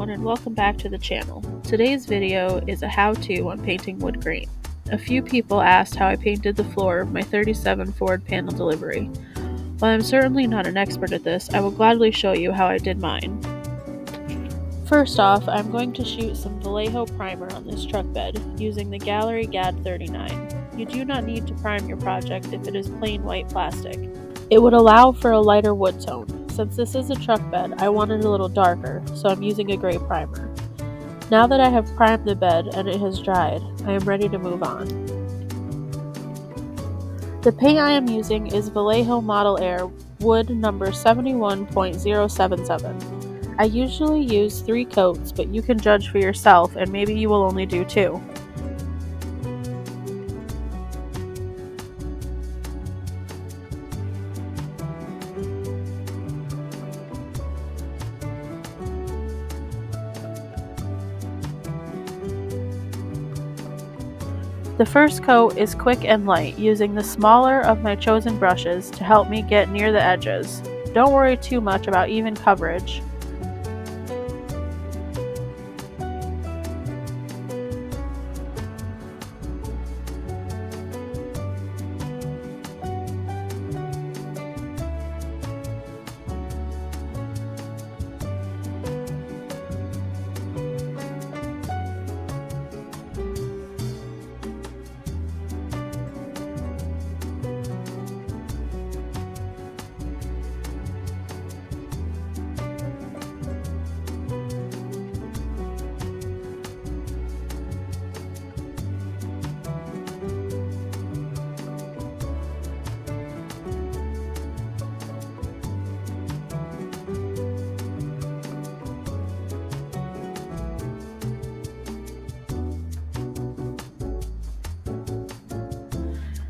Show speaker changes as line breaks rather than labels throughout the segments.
everyone, and welcome back to the channel. Today's video is a how-to on painting wood grain. A few people asked how I painted the floor of my 37 Ford panel delivery. While I'm certainly not an expert at this, I will gladly show you how I did mine. First off, I'm going to shoot some Vallejo primer on this truck bed using the Gallery GAD 39. You do not need to prime your project if it is plain white plastic. It would allow for a lighter wood tone. Since this is a truck bed, I want it a little darker, so I'm using a gray primer. Now that I have primed the bed and it has dried, I am ready to move on. The paint I am using is Vallejo Model Air Wood number 71.077. I usually use 3 coats, but you can judge for yourself and maybe you will only do 2. The first coat is quick and light, using the smaller of my chosen brushes to help me get near the edges. Don't worry too much about even coverage.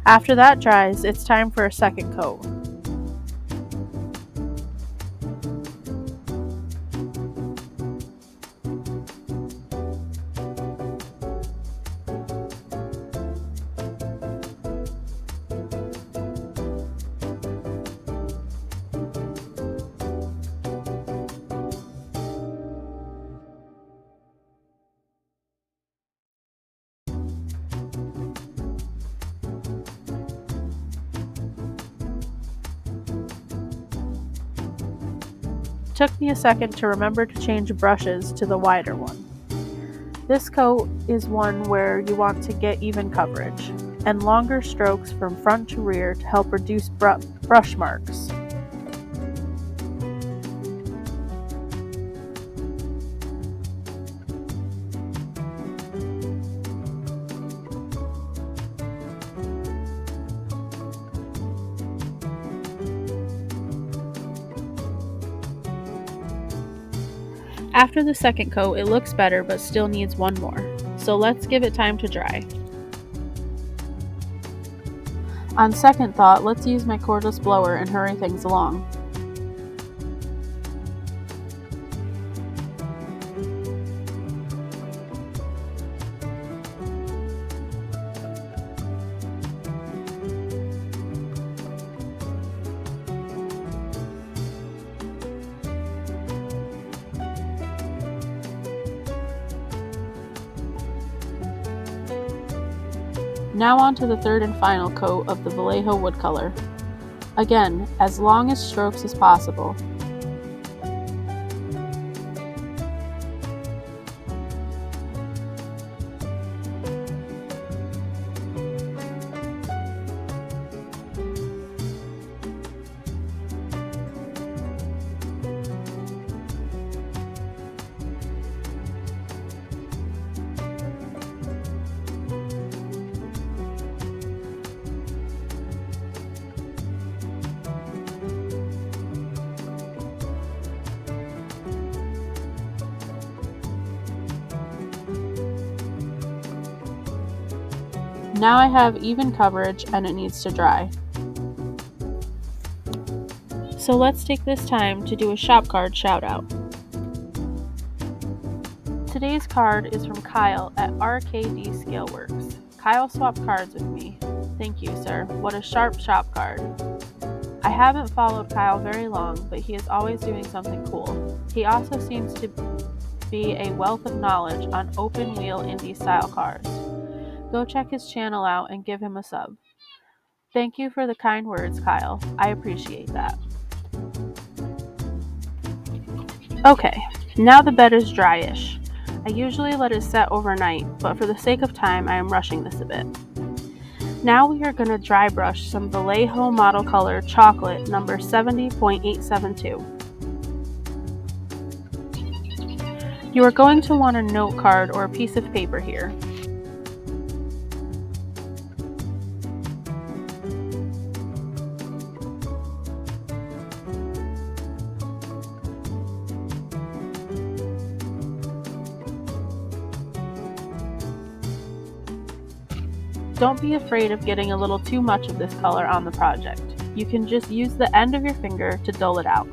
After that dries, it's time for a second coat. Took me a second to remember to change brushes to the wider one. This coat is one where you want to get even coverage, and longer strokes from front to rear to help reduce brush marks. After the second coat, it looks better but still needs one more, so let's give it time to dry. On second thought, let's use my cordless blower and hurry things along. Now on to the third and final coat of the Vallejo wood color. Again, as long as strokes as possible. Now I have even coverage and it needs to dry. So let's take this time to do a shop card shout out. Today's card is from Kyle at RKD Scaleworks. Kyle swapped cards with me. Thank you, sir. What a sharp shop card. I haven't followed Kyle very long, but he is always doing something cool. He also seems to must be a wealth of knowledge on open-wheel Indy-style cars. Go check his channel out and give him a sub. Thank you for the kind words, Kyle. I appreciate that. Okay, now the bed is dryish. I usually let it set overnight, but for the sake of time, I am rushing this a bit. Now we are going to dry brush some Vallejo Model Color Chocolate number 70.872. You are going to want a note card or a piece of paper here. Don't be afraid of getting a little too much of this color on the project. You can just use the end of your finger to dull it out.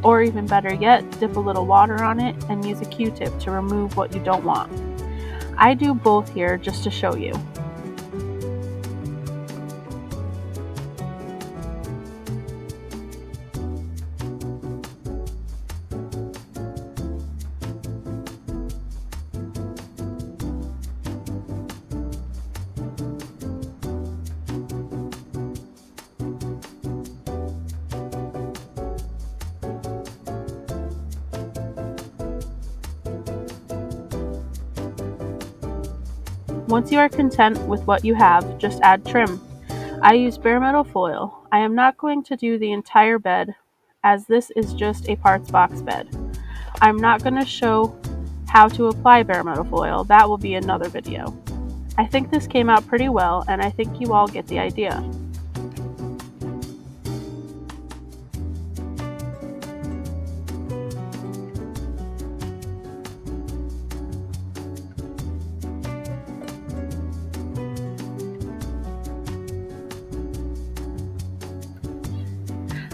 Or even better yet, dip a little water on it and use a Q-tip to remove what you don't want. I do both here just to show you. Once you are content with what you have, just add trim. I use bare metal foil. I am not going to do the entire bed, as this is just a parts box bed. I'm not going to show how to apply bare metal foil. That will be another video. I think this came out pretty well, and I think you all get the idea.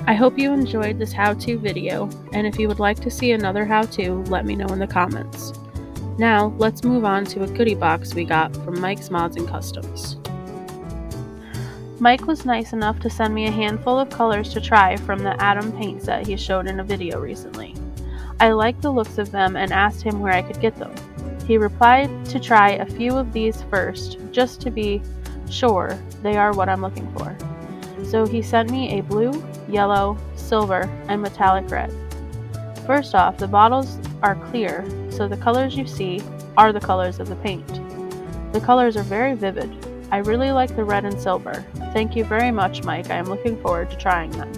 I hope you enjoyed this how-to video, and if you would like to see another how-to, let me know in the comments. Now, let's move on to a goodie box we got from Mike's Mods and Customs. Mike was nice enough to send me a handful of colors to try from the Atom paint set he showed in a video recently. I liked the looks of them and asked him where I could get them. He replied to try a few of these first, just to be sure they are what I'm looking for. So he sent me a blue, yellow, silver, and metallic red. First off, the bottles are clear, so the colors you see are the colors of the paint. The colors are very vivid. I really like the red and silver. Thank you very much, Mike. I am looking forward to trying them.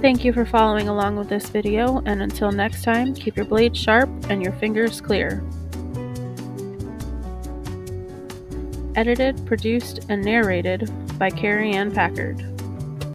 Thank you for following along with this video, and until next time, keep your blades sharp and your fingers clear. Edited, produced, and narrated by Carrie Ann Packard.